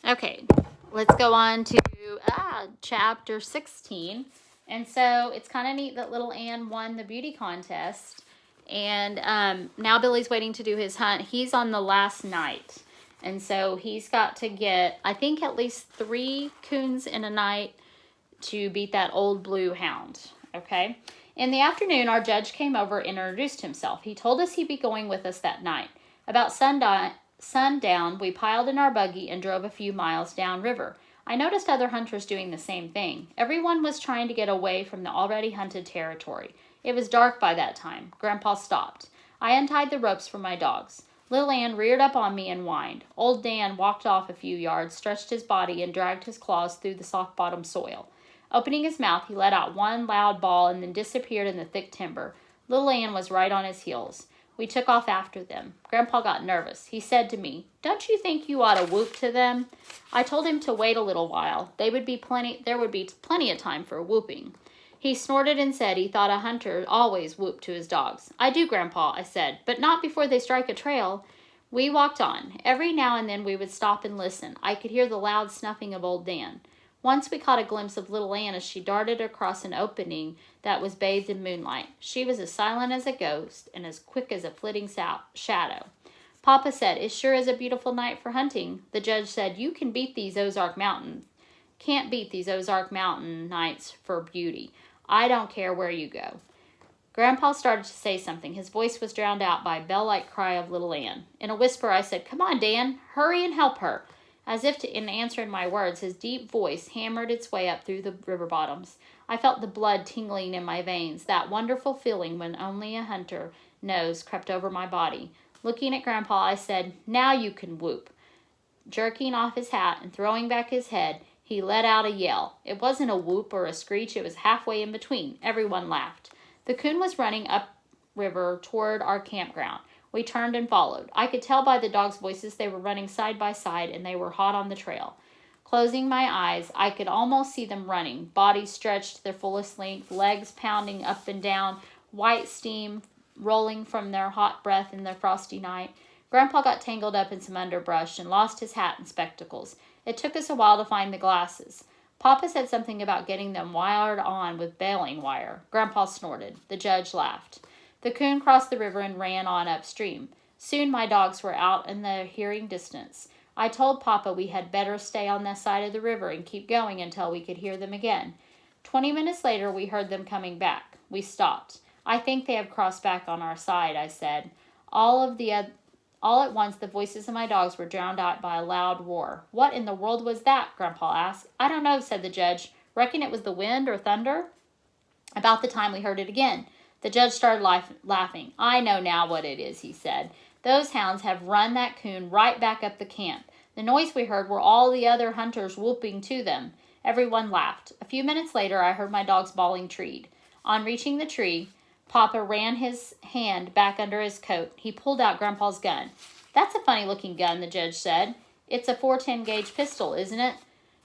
Okay, let's go on to chapter 16. And so it's kind of neat that little Ann won the beauty contest. And now Billy's waiting to do his hunt. He's on the last night. And so he's got to get, I think, at least 3 coons in a night to beat that old blue hound. Okay? In the afternoon, our judge came over and introduced himself. He told us he'd be going with us that night. About sundown, we piled in our buggy and drove a few miles downriver. I noticed other hunters doing the same thing. Everyone was trying to get away from the already hunted territory. It was dark by that time. Grandpa stopped. I untied the ropes for my dogs. Little Ann reared up on me and whined. Old Dan walked off a few yards, stretched his body, and dragged his claws through the soft-bottom soil. Opening his mouth, he let out one loud bawl and then disappeared in the thick timber. Little Ann was right on his heels. We took off after them. Grandpa got nervous. He said to me, "Don't you think you ought to whoop to them?" I told him to wait a little while. There would be plenty of time for whooping. He snorted and said he thought a hunter always whooped to his dogs. "I do, Grandpa," I said, "but not before they strike a trail." We walked on. Every now and then we would stop and listen. I could hear the loud snuffing of old Dan. Once we caught a glimpse of little Ann as she darted across an opening that was bathed in moonlight. She was as silent as a ghost and as quick as a flitting shadow. Papa said, "It sure is a beautiful night for hunting." The judge said, Can't beat these Ozark Mountain nights for beauty. I don't care where you go." Grandpa started to say something. His voice was drowned out by a bell-like cry of little Ann. In a whisper, I said, "Come on, Dan, hurry and help her." As if in answering my words, his deep voice hammered its way up through the river bottoms. I felt the blood tingling in my veins. That wonderful feeling when only a hunter knows crept over my body. Looking at Grandpa, I said, "Now you can whoop." Jerking off his hat and throwing back his head, he let out a yell. It wasn't a whoop or a screech. It was halfway in between. Everyone laughed. The coon was running upriver toward our campground. We turned and followed. I could tell by the dogs' voices they were running side by side, and they were hot on the trail. Closing my eyes, I could almost see them running, bodies stretched to their fullest length, legs pounding up and down, white steam rolling from their hot breath in the frosty night. Grandpa got tangled up in some underbrush and lost his hat and spectacles. It took us a while to find the glasses. Papa said something about getting them wired on with baling wire. Grandpa snorted. The judge laughed. The coon crossed the river and ran on upstream. Soon my dogs were out in the hearing distance. I told Papa we had better stay on that side of the river and keep going until we could hear them again. 20 minutes later, we heard them coming back. We stopped. "I think they have crossed back on our side," I said. All at once, the voices of my dogs were drowned out by a loud roar. "What in the world was that?" Grandpa asked. "I don't know," said the judge. "Reckon it was the wind or thunder." About the time we heard it again. The judge started laughing. "I know now what it is," he said. "Those hounds have run that coon right back up the camp. The noise we heard were all the other hunters whooping to them." Everyone laughed. A few minutes later, I heard my dogs bawling treed. On reaching the tree, Papa ran his hand back under his coat. He pulled out Grandpa's gun. "That's a funny-looking gun," the judge said. "It's a 410 gauge pistol, isn't it?"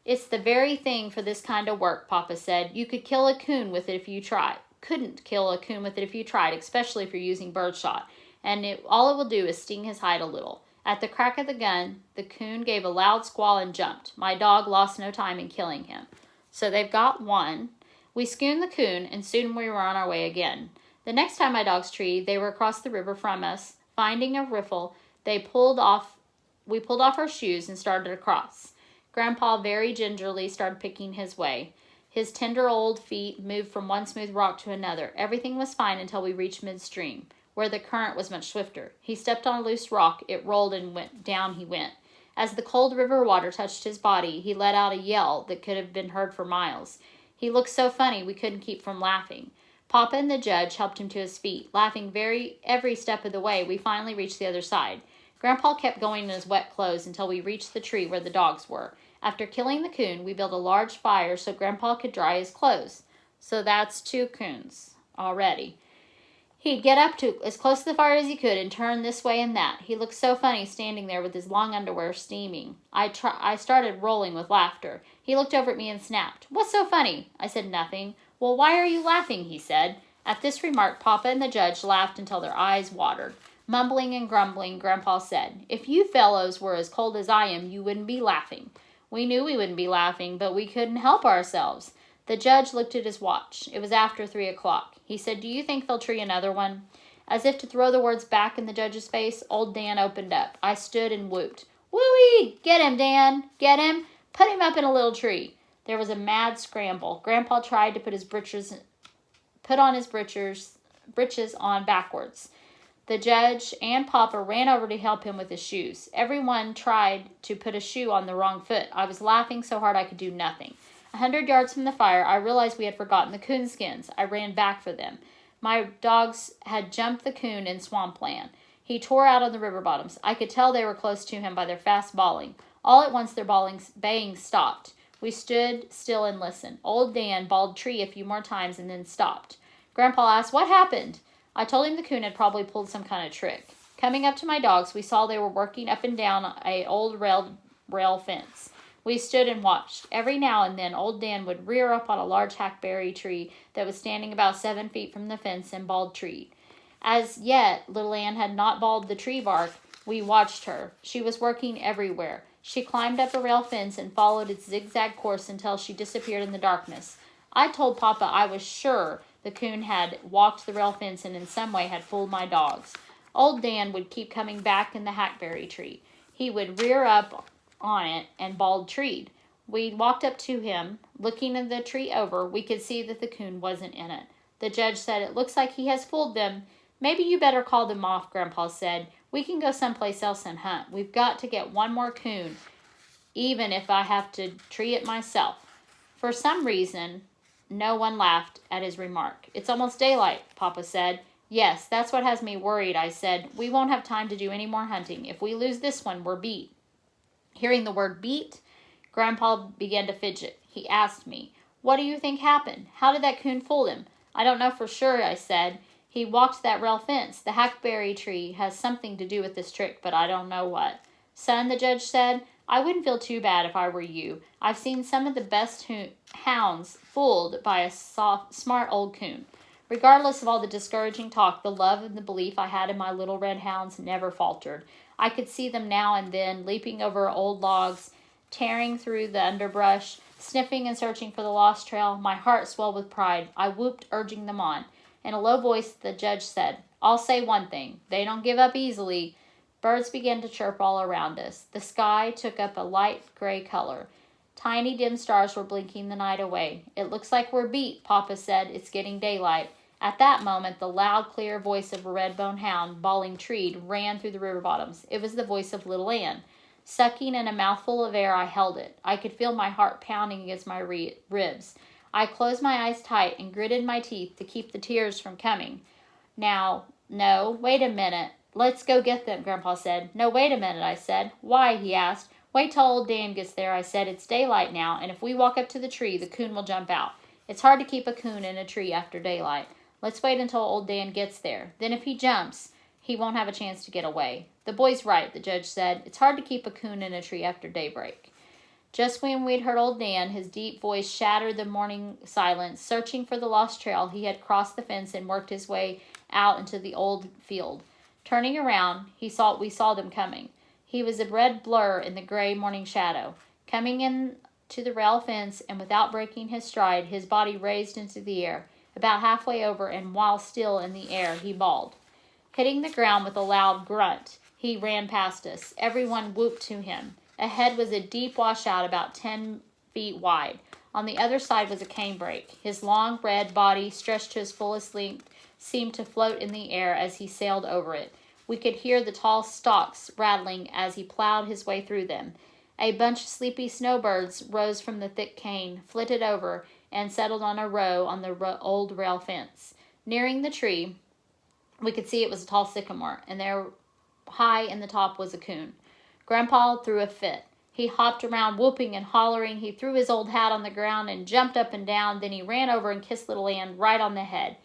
"It's the very thing for this kind of work," Papa said. "You could kill a coon with it if you tried. Couldn't kill a coon with it if you tried, especially if you're using birdshot. And all it will do is sting his hide a little." At the crack of the gun, the coon gave a loud squall and jumped. My dog lost no time in killing him. So they've got one. We schooned the coon, and soon we were on our way again. The next time my dogs treed, they were across the river from us. Finding a riffle, we pulled off our shoes and started across. Grandpa very gingerly started picking his way. His tender old feet moved from one smooth rock to another. Everything was fine until we reached midstream, where the current was much swifter. He stepped on a loose rock. It rolled and down he went. As the cold river water touched his body, he let out a yell that could have been heard for miles. He looked so funny we couldn't keep from laughing. Papa and the judge helped him to his feet. Laughing every step of the way, we finally reached the other side. Grandpa kept going in his wet clothes until we reached the tree where the dogs were. After killing the coon, we built a large fire so Grandpa could dry his clothes. So that's 2 coons already. He'd get up to as close to the fire as he could and turn this way and that. He looked so funny standing there with his long underwear steaming. I started rolling with laughter. He looked over at me and snapped. "What's so funny?" I said, "Nothing." "Well, why are you laughing?" he said. At this remark, Papa and the judge laughed until their eyes watered. Mumbling and grumbling, Grandpa said, "If you fellows were as cold as I am, you wouldn't be laughing." We knew we wouldn't be laughing, but we couldn't help ourselves. The judge looked at his watch. It was after 3 o'clock. He said, "Do you think they'll tree another one?" As if to throw the words back in the judge's face, old Dan opened up. I stood and whooped. "Whoo-ee! Get him, Dan! Get him! Put him up in a little tree!" There was a mad scramble. Grandpa tried to put on his breeches on backwards. The judge and Papa ran over to help him with his shoes. Everyone tried to put a shoe on the wrong foot. I was laughing so hard I could do nothing. 100 yards from the fire, I realized we had forgotten the coonskins. I ran back for them. My dogs had jumped the coon in swampland. He tore out on the river bottoms. I could tell they were close to him by their fast bawling. All at once their baying stopped. We stood still and listened. Old Dan bawled "tree" a few more times and then stopped. Grandpa asked, "What happened?" I told him the coon had probably pulled some kind of trick. Coming up to my dogs, we saw they were working up and down an old rail fence. We stood and watched. Every now and then, old Dan would rear up on a large hackberry tree that was standing about 7 feet from the fence and bawled "tree." As yet, little Ann had not bawled the tree bark. We watched her. She was working everywhere. She climbed up a rail fence and followed its zigzag course until she disappeared in the darkness. I told Papa I was sure the coon had walked the rail fence and in some way had fooled my dogs. Old Dan would keep coming back in the hackberry tree. He would rear up on it and bawled "treed." We walked up to him. Looking at the tree over, we could see that the coon wasn't in it. The judge said, "It looks like he has fooled them." "Maybe you better call them off," Grandpa said. "We can go someplace else and hunt. We've got to get one more coon, even if I have to tree it myself." For some reason, no one laughed at his remark. "It's almost daylight," Papa said. "Yes, that's what has me worried," I said. "We won't have time to do any more hunting. If we lose this one, we're beat." Hearing the word "beat," Grandpa began to fidget. He asked me, "What do you think happened? How did that coon fool him?" "I don't know for sure," I said. "He walked that rail fence. The hackberry tree has something to do with this trick, but I don't know what." "Son," the judge said, "I wouldn't feel too bad if I were you. I've seen some of the best hounds fooled by a smart old coon." Regardless of all the discouraging talk, the love and the belief I had in my little red hounds never faltered. I could see them now and then, leaping over old logs, tearing through the underbrush, sniffing and searching for the lost trail. My heart swelled with pride. I whooped, urging them on. In a low voice, the judge said, "I'll say one thing. They don't give up easily." Birds began to chirp all around us. The sky took up a light gray color. Tiny dim stars were blinking the night away. "It looks like we're beat," Papa said. "It's getting daylight." At that moment, the loud, clear voice of a red-bone hound, bawling "treed," ran through the river bottoms. It was the voice of little Ann. Sucking in a mouthful of air, I held it. I could feel my heart pounding against my ribs. I closed my eyes tight and gritted my teeth to keep the tears from coming. "No, wait a minute. Let's go get them," Grandpa said. "No, wait a minute," I said. "Why?" he asked. "Wait till old Dan gets there," I said. "It's daylight now, and if we walk up to the tree, the coon will jump out. It's hard to keep a coon in a tree after daylight. Let's wait until old Dan gets there. Then if he jumps, he won't have a chance to get away." "The boy's right," the judge said. "It's hard to keep a coon in a tree after daybreak." Just when we'd heard old Dan, his deep voice shattered the morning silence. Searching for the lost trail, he had crossed the fence and worked his way out into the old field. Turning around, we saw them coming. He was a red blur in the gray morning shadow. Coming in to the rail fence, and without breaking his stride, his body raised into the air. About halfway over, and while still in the air, he bawled. Hitting the ground with a loud grunt, he ran past us. Everyone whooped to him. Ahead was a deep washout about 10 feet wide. On the other side was a canebrake. His long red body, stretched to his fullest length, seemed to float in the air as he sailed over it. We could hear the tall stalks rattling as he plowed his way through them. A bunch of sleepy snowbirds rose from the thick cane, flitted over, and settled on a row on the old rail fence. Nearing the tree, we could see it was a tall sycamore, and there, high in the top, was a coon. Grandpa threw a fit. He hopped around, whooping and hollering. He threw his old hat on the ground and jumped up and down. Then he ran over and kissed little Ann right on the head.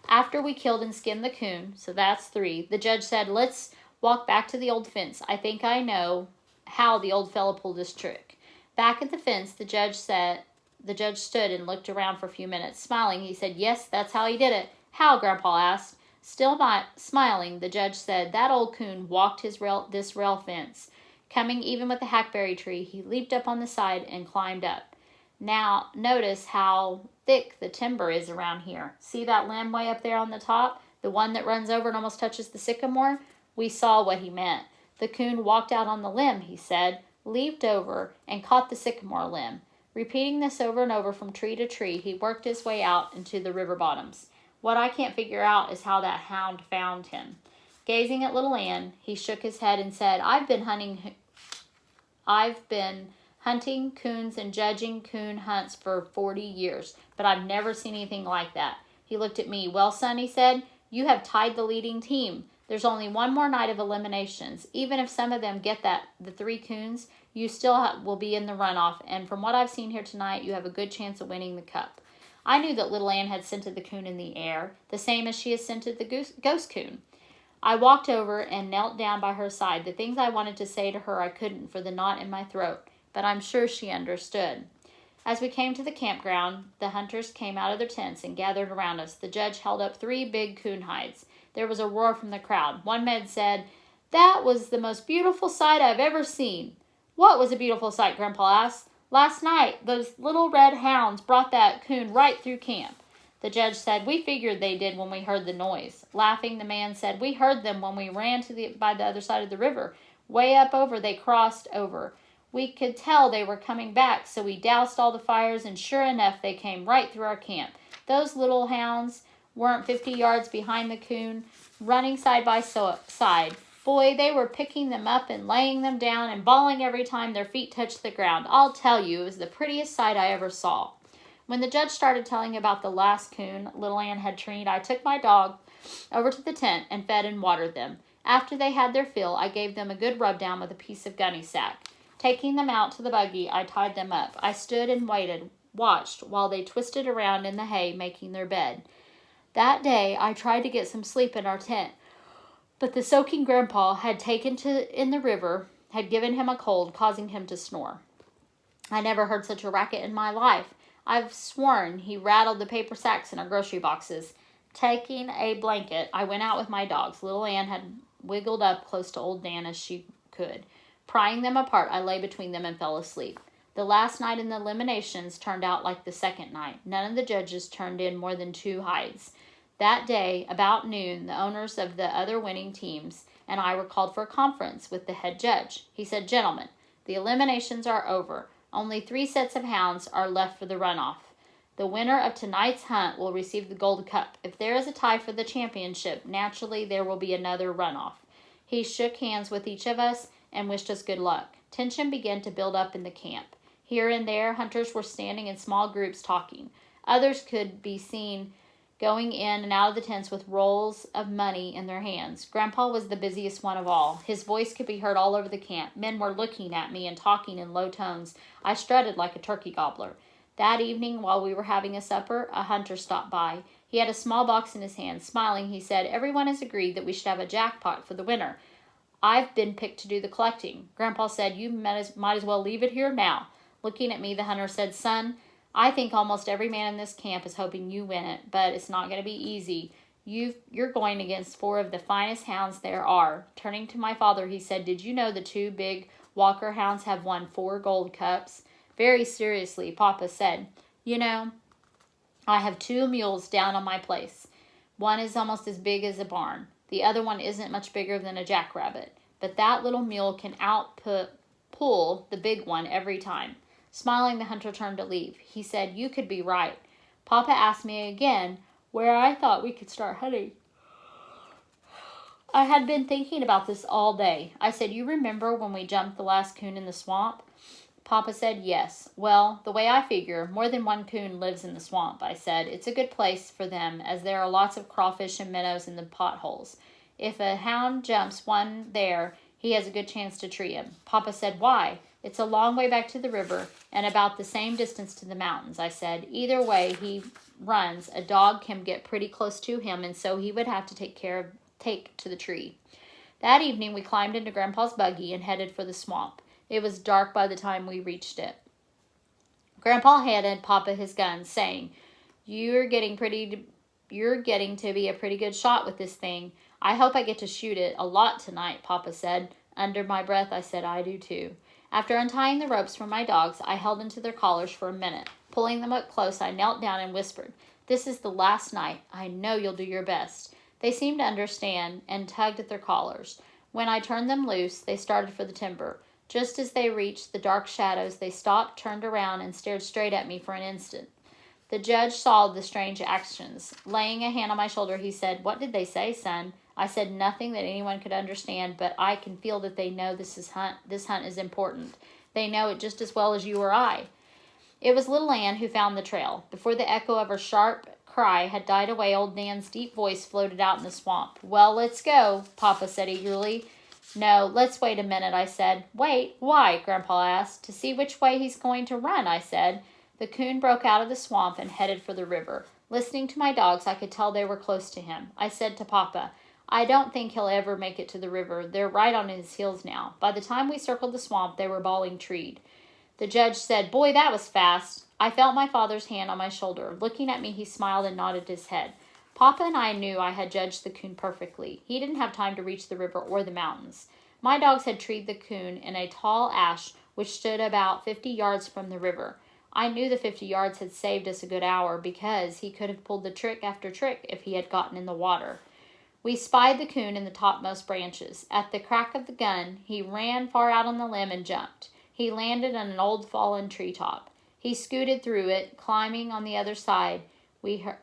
After we killed and skinned the coon, so that's 3, the judge said, "Let's walk back to the old fence. I think I know how the old fellow pulled this trick." Back at the fence, the judge stood and looked around for a few minutes. Smiling, he said, "Yes, that's how he did it." "How?" Grandpa asked. Still smiling, the judge said, "That old coon walked this rail fence. Coming even with the hackberry tree, he leaped up on the side and climbed up. Now, notice how thick the timber is around here. See that limb way up there on the top? The one that runs over and almost touches the sycamore? We saw what he meant. The coon walked out on the limb, he said, leaped over, and caught the sycamore limb. Repeating this over and over from tree to tree, he worked his way out into the river bottoms. What I can't figure out is how that hound found him. Gazing at little Ann, he shook his head and said, I've been hunting coons and judging coon hunts for 40 years, but I've never seen anything like that. He looked at me. Well, son, he said, you have tied the leading team. There's only one more night of eliminations. Even if some of them get the 3 coons, you still will be in the runoff, and from what I've seen here tonight, you have a good chance of winning the cup. I knew that little Ann had scented the coon in the air, the same as she had scented the ghost coon. I walked over and knelt down by her side. The things I wanted to say to her I couldn't for the knot in my throat, but I'm sure she understood. As we came to the campground, the hunters came out of their tents and gathered around us. The judge held up 3 big coon hides. There was a roar from the crowd. One man said, That was the most beautiful sight I've ever seen. What was a beautiful sight? Grandpa asked. Last night, those little red hounds brought that coon right through camp. The judge said, We figured they did when we heard the noise. Laughing, the man said, We heard them when we ran by the other side of the river. Way up over, they crossed over. We could tell they were coming back, so we doused all the fires, and sure enough, they came right through our camp. Those little hounds weren't 50 yards behind the coon, running side by side. Boy, they were picking them up and laying them down and bawling every time their feet touched the ground. I'll tell you, it was the prettiest sight I ever saw. When the judge started telling about the last coon little Ann had treed, I took my dog over to the tent and fed and watered them. After they had their fill, I gave them a good rub down with a piece of gunny sack. Taking them out to the buggy, I tied them up. I stood and watched while they twisted around in the hay making their bed. That day, I tried to get some sleep in our tent, but the soaking grandpa had taken in the river had given him a cold, causing him to snore. I never heard such a racket in my life. I've sworn he rattled the paper sacks in our grocery boxes. Taking a blanket, I went out with my dogs. Little Ann had wiggled up close to old Dan as she could. Prying them apart, I lay between them and fell asleep. The last night in the eliminations turned out like the second night. None of the judges turned in more than 2 hides. That day, about noon, the owners of the other winning teams and I were called for a conference with the head judge. He said, Gentlemen, the eliminations are over. Only 3 sets of hounds are left for the runoff. The winner of tonight's hunt will receive the gold cup. If there is a tie for the championship, naturally there will be another runoff. He shook hands with each of us and wished us good luck. Tension began to build up in the camp. Here and there, hunters were standing in small groups talking. Others could be seen going in and out of the tents with rolls of money in their hands. Grandpa was the busiest one of all. His voice could be heard all over the camp. Men were looking at me and talking in low tones. I strutted like a turkey gobbler. That evening, while we were having a supper, a hunter stopped by. He had a small box in his hand. Smiling, he said, Everyone has agreed that we should have a jackpot for the winner. I've been picked to do the collecting. Grandpa said, You might as well leave it here now. Looking at me, the hunter said, Son, I think almost every man in this camp is hoping you win it, but it's not going to be easy. You're going against 4 of the finest hounds there are. Turning to my father, he said, Did you know the 2 big Walker hounds have won 4 gold cups? Very seriously, Papa said, You know, I have 2 mules down on my place. One is almost as big as a barn. The other one isn't much bigger than a jackrabbit. But that little mule can pull the big one every time. Smiling, the hunter turned to leave. He said, You could be right. Papa asked me again where I thought we could start hunting. I had been thinking about this all day. I said, You remember when we jumped the last coon in the swamp? Papa said, Yes. Well, the way I figure, more than 1 coon lives in the swamp, I said. It's a good place for them, as there are lots of crawfish and minnows in the potholes. If a hound jumps one there, he has a good chance to tree him. Papa said, Why? It's a long way back to the river and about the same distance to the mountains, I said. Either way he runs, a dog can get pretty close to him, and so he would have to take to the tree. That evening we climbed into Grandpa's buggy and headed for the swamp. It was dark by the time we reached it. Grandpa handed Papa his gun, saying, You're getting to be a pretty good shot with this thing. I hope I get to shoot it a lot tonight, Papa said. Under my breath, I said, I do too. After untying the ropes from my dogs, I held into their collars for a minute. Pulling them up close, I knelt down and whispered, This is the last night. I know you'll do your best. They seemed to understand and tugged at their collars. When I turned them loose, they started for the timber. Just as they reached the dark shadows, they stopped, turned around, and stared straight at me for an instant. The judge saw the strange actions. Laying a hand on my shoulder, he said, What did they say, son? I said nothing that anyone could understand, but I can feel that they know this hunt is important. They know it just as well as you or I. It was little Ann who found the trail. Before the echo of her sharp cry had died away, old Nan's deep voice floated out in the swamp. Well, let's go, Papa said eagerly. No, let's wait a minute, I said. Wait? Why? Grandpa asked. To see which way he's going to run, I said. The coon broke out of the swamp and headed for the river. Listening to my dogs, I could tell they were close to him. I said to Papa, I don't think he'll ever make it to the river. They're right on his heels now. By the time we circled the swamp, they were bawling treed. The judge said, Boy, that was fast. I felt my father's hand on my shoulder. Looking at me, he smiled and nodded his head. Papa and I knew I had judged the coon perfectly. He didn't have time to reach the river or the mountains. My dogs had treed the coon in a tall ash which stood about 50 yards from the river. I knew the 50 yards had saved us a good hour because he could have pulled the trick after trick if he had gotten in the water. We spied the coon in the topmost branches. At the crack of the gun, he ran far out on the limb and jumped. He landed on an old fallen treetop. He scooted through it, climbing on the other side.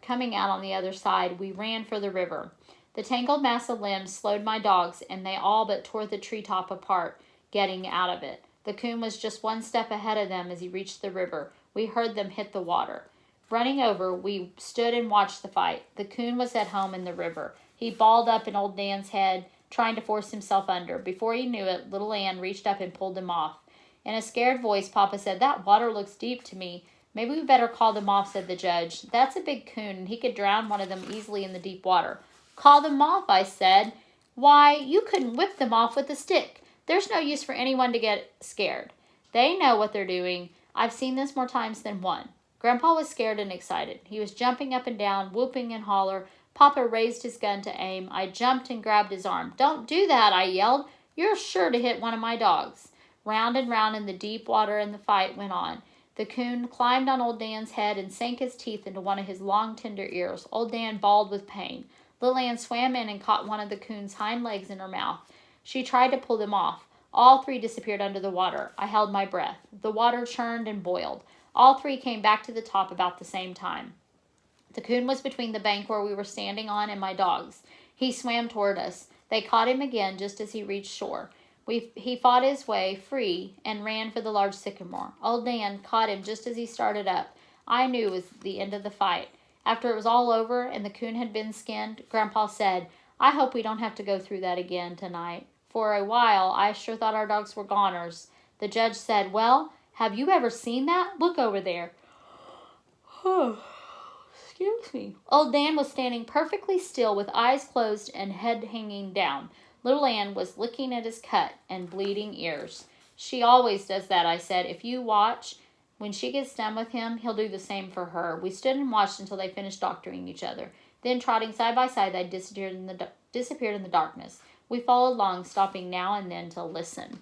Coming out on the other side, we ran for the river. The tangled mass of limbs slowed my dogs, and they all but tore the treetop apart, getting out of it. The coon was just one step ahead of them as he reached the river. We heard them hit the water. Running over, we stood and watched the fight. The coon was at home in the river. He balled up in old Nan's head, trying to force himself under. Before he knew it, little Ann reached up and pulled him off. In a scared voice, Papa said, That water looks deep to me. Maybe we better call them off, said the judge. That's a big coon, and he could drown one of them easily in the deep water. Call them off, I said. Why, you couldn't whip them off with a stick. There's no use for anyone to get scared. They know what they're doing. I've seen this more times than one. Grandpa was scared and excited. He was jumping up and down, whooping and holler. Papa raised his gun to aim. I jumped and grabbed his arm. Don't do that, I yelled. You're sure to hit one of my dogs. Round and round in the deep water and the fight went on. The coon climbed on old Dan's head and sank his teeth into one of his long, tender ears. Old Dan bawled with pain. Little Ann swam in and caught one of the coon's hind legs in her mouth. She tried to pull them off. All three disappeared under the water. I held my breath. The water churned and boiled. All three came back to the top about the same time. The coon was between the bank where we were standing on and my dogs. He swam toward us. They caught him again just as he reached shore. He fought his way free and ran for the large sycamore. Old Dan caught him just as he started up. I knew it was the end of the fight. After it was all over and the coon had been skinned, Grandpa said, I hope we don't have to go through that again tonight. For a while, I sure thought our dogs were goners. The judge said, Well, have you ever seen that? Look over there. Excuse me. Old Dan was standing perfectly still with eyes closed and head hanging down. Little Ann was looking at his cut and bleeding ears. She always does that, I said. If you watch, when she gets done with him, he'll do the same for her. We stood and watched until they finished doctoring each other. Then, trotting side by side, they disappeared in the darkness. We followed along, stopping now and then to listen.